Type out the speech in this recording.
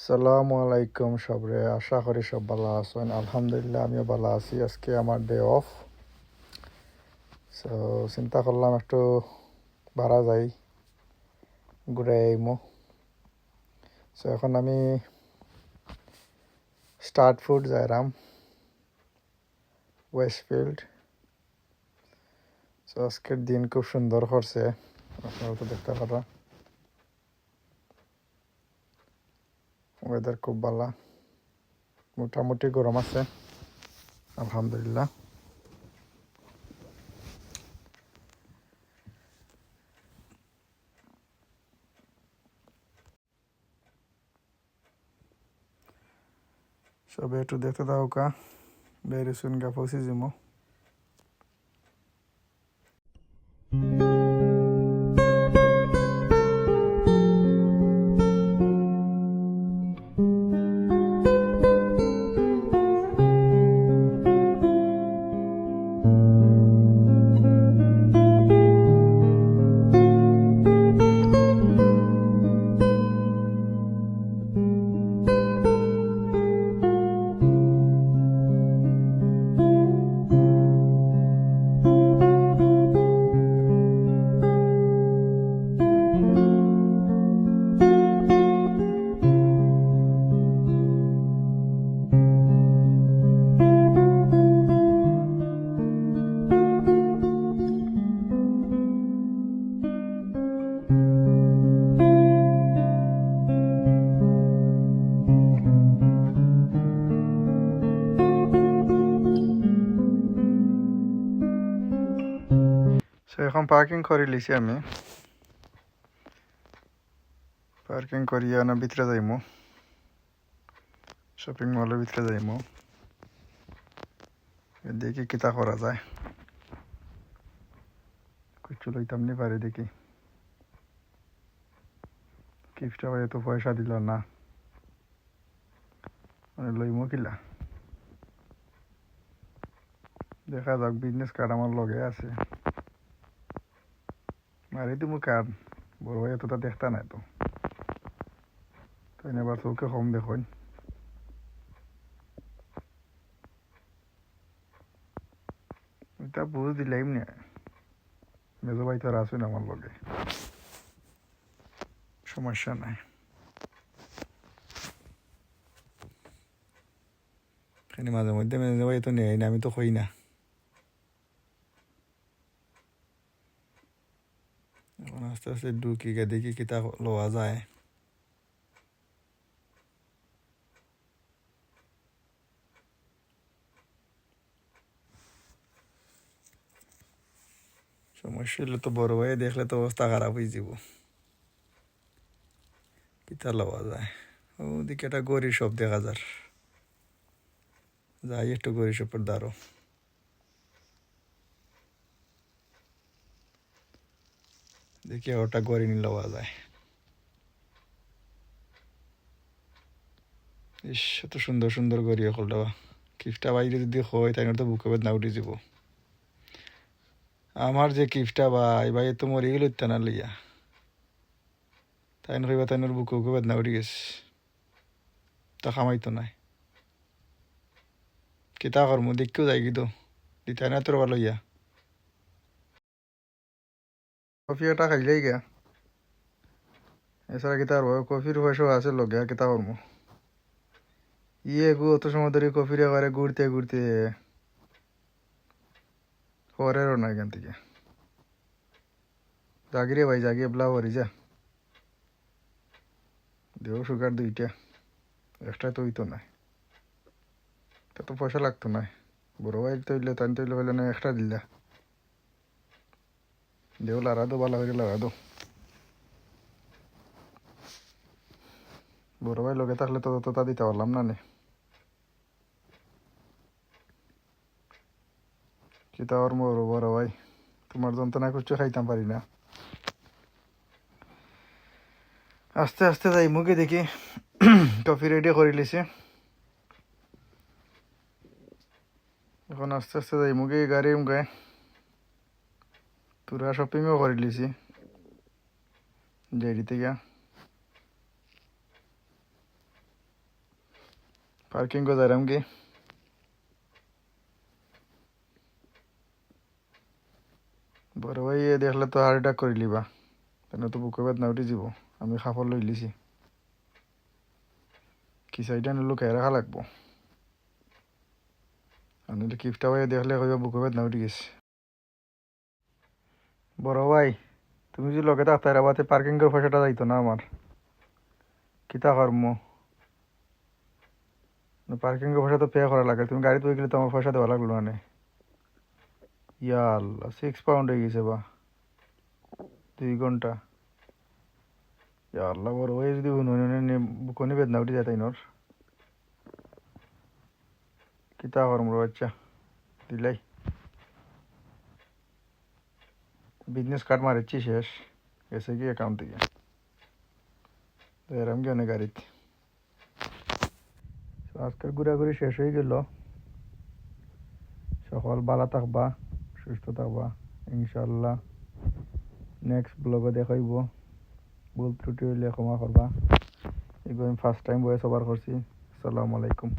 সালামু আলাইকুম সবরে, আশা করি সব ভালো আছেন। আলহামদুলিল্লাহ আমিও ভালো আছি। আজকে আমার ডে অফ, সো চিন্তা করলাম একটু বাড়া যাই, ঘুরে আইমো। সো এখন আমি স্টার্ট ফুড যাইরাম ওয়েস্টফিল্ড। সো আজকের দিন খুব সুন্দর করছে, আপনারা তো দেখতে পারা। ওয়েদার খুব ভালো, মোটামুটি গরম আছে আলহামদুলিল্লাহ। সবে একটু দেখতে দাও কা, বেরি সুন গা পৌঁছে যাবো। সো এখন পার্কিং করে লিছি আমি। পার্কিং করিয়া না ভিতরে যাইমু, শপিং মলের ভিতরে যাইমু। দেখি কিতা করা যায়, কিছু লইতাম নি পারি। দেখি কিফটা ভাই তো পয়সা দিল না, মানে লইমু কিলা। দেখা যাক, বিজনেস কার্ড আমার লগে আছে, মারি দিমু কার্ড। বড় ভাই এতটা দেখতা নাই তো, তাই এবার চৌকে কম দেখুন। এটা বুঝ দিলাম না, মেজো ভাই তো আর আসুন আমার লগে, সমস্যা নাই। এখানে মাঝে মধ্যে মেজো ভাই তো নেই না, আমি তো কই না। এখন আস্তে আস্তে ঢুকি গে, দেখি কিতা লওয়া যায়। সমস্যা হলে তো বড় ভাই দেখলে তো অবস্থা খারাপ হয়ে যাব। কিতা লওয়া যায়, ওদিকে একটা গরিব সব দেখা যার, যাই একটু গরিব সবের দ্বারো। দেখি ওটা গড়ি নি লওয়া যায়। ইস, এত সুন্দর সুন্দর গড়ি এখন দেওয়া। কিফটা বাইরে যদি হয় তাই তো বুকে বেদ না উঠে যাব। আমার যে কিফটা ভাই ভাই তো মরে গেল না লইয়া, তাই নইবা তাই বুকে বুকে বেদ না উঠে গেছে, তা খামাইতো নাই। কিতা করমু, দেখকেও যাই কিন্তু দিতাই না তোর লইয়া। কফি এটা খাইলেই গিয়া, এছাড়া কিতা আর কফির পয়সা আছে লগে, কিতা করমু। ইয়ে গু অত সময় ধরে কফির এবারে ঘুরতে ঘুরতে পরেরও না এখান থেকে। জাগিরে ভাই জাগি, এবলা হরি যা দেও সুগার দুইটা, এক্সট্রা তো হইতো না, তা তো পয়সা লাগতো না। বড় ভাই তৈলে তাই তৈলে হইলে না এক্সট্রা দিলা, দেও লাড়া দো, ভালো করে লাড়া দো। বড় ভাই লগে থাকলে তো তা দিতে পারলাম না নে। কিতা আর বড় বড় ভাই, তোমার যন্ত্রণা কিছু খাইতাম পারি না। আস্তে আস্তে যাই মুখে দেখি। কফি রেডি করে লিছে, এখন আস্তে আস্তে যাই মুখে গাড়ি গায়ে। তোরা শপিংও করে লিছি জেডি থেকে। পার্কিং গো যাইরাম কি বড় ভাই দেখলে তো হার্ট অ্যাটাক করে লিবা তেনে তো বুকে বেদনা উঠে যাব আমি খাফর লই লিছি কি সাইডে লুকাই রাখা লাগবো আমি কিফটা ভাই দেখলে কইবা বুকে বেদনা উঠে গেছে বড় ভাই তুমি যদি লগে থাকতে রাবাতে পার্কিং এর পয়সাটা যাইতো না আমার কিতা করমু পার্কিং এর পয়সা তো পে করা লাগে তুমি গাড়ি তুই গেলে তো আমার পয়সা দেওয়া লাগলো না ইয়াল্লা 6 পাউন্ড হয়ে গেছে বা 2 ঘন্টা ইয়াল্লা বড় ভাই যদি বুকনি বেদনা উঠে যায় তাই নর কিতা করমু বাচ্চা দিলাই বিজনেস কার্ড মারিচ্ছি শেষ গেছে কি অ্যাকাউন্ট থেকে এরম কি অনেক গাড়িতে আজকের ঘোরাঘুরি শেষ হয়ে গেল সকল ভালো থাকবা সুস্থ থাকবা ইনশাল্লাহ নেক্সট ব্লগে দেখাইব ভুল ত্রুটি হইলে ক্ষমা করবা এগুলো আমি ফার্স্ট টাইম ভয়েস ওভার করছি আসসালামু আলাইকুম